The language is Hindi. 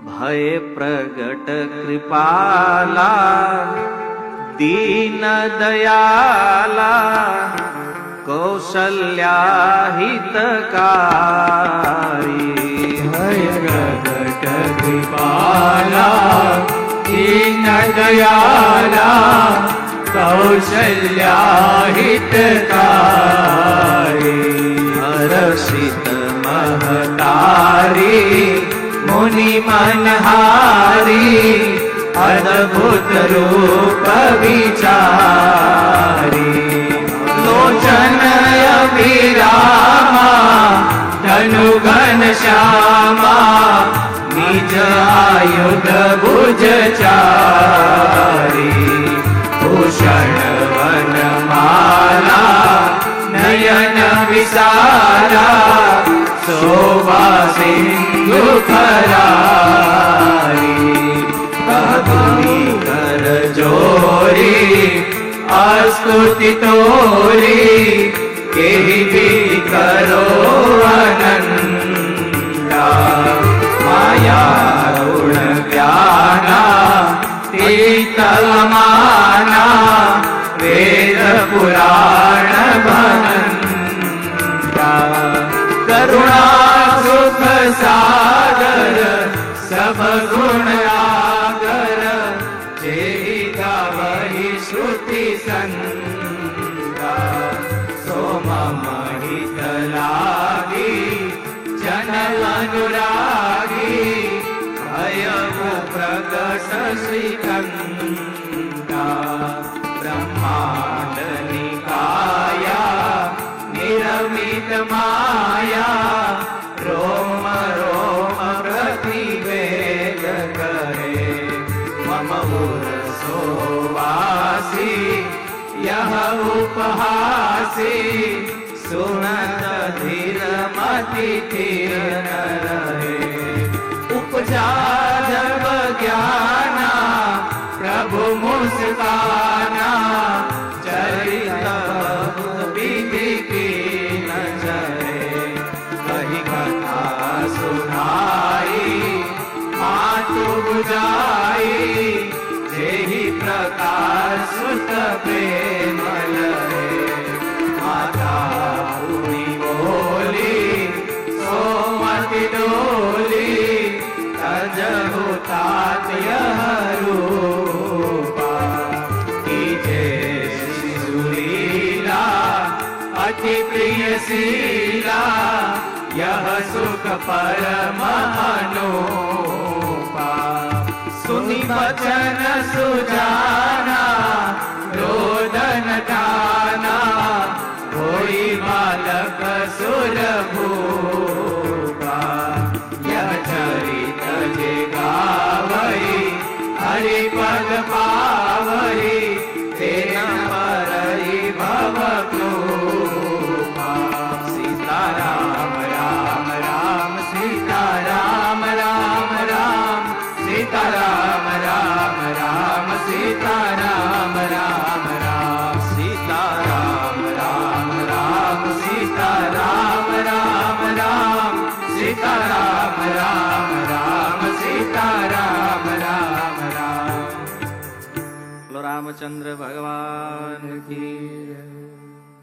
भय प्रगट कृपाला दीन दयाला कौशल्या हितकारी। भय प्रगट कृपाला दीन दयाला कौशल्या हितकारी। हर्षित महतारी मुनि मनहारी अद्भुत रूप विचारी। लोचन अभिरामा धनु घन श्यामा निज आयुध भुज चारी। भूषण वनमाला नयन विसारा शोभा सिंधु खरारी। कबूली कर जोरी स्तुति तोरी केहि विधि करो अनंता। माया गुण ज्ञाना तीतल माना वेद पुराण भनंता। करुणा सुख सागर सब गुण आगर जेहि गावहि श्रुति संगा। सोम महित लागी जनल अनुरागी भयउ प्रगट श्रीकंठा। ब्रह्मांड निकाया निरमित माया रोम रोम प्रतिवेद करे। मम उरसोवासी यह उपहासी सुनत धीर मति धीर न रहे। उपजा जब ज्ञाना प्रभु मुस्काना चरित विधि की न चरे। कही कथा सुनाई मातु बुझाई जेहि प्रकार सुत प्रेम लहे। माता पूरी बोली सोमति डोली तजहु तात यह रूपा। कीजे शिशुलीला अति प्रिय शीला यह सुख परम अनुपा। सुनि वचन सुजाना रोदन दाना होई बालक सुर भूपा। यह चरित जे गावई हरि पद पावई तेना परई भव कृपा। सीताराम राम राम सीताराम राम राम सीताराम राम राम सीताराम राम राम सीताराम राम राम सीताराम राम राम सीताराम राम राम सीताराम राम राम। रामचंद्र भगवान की।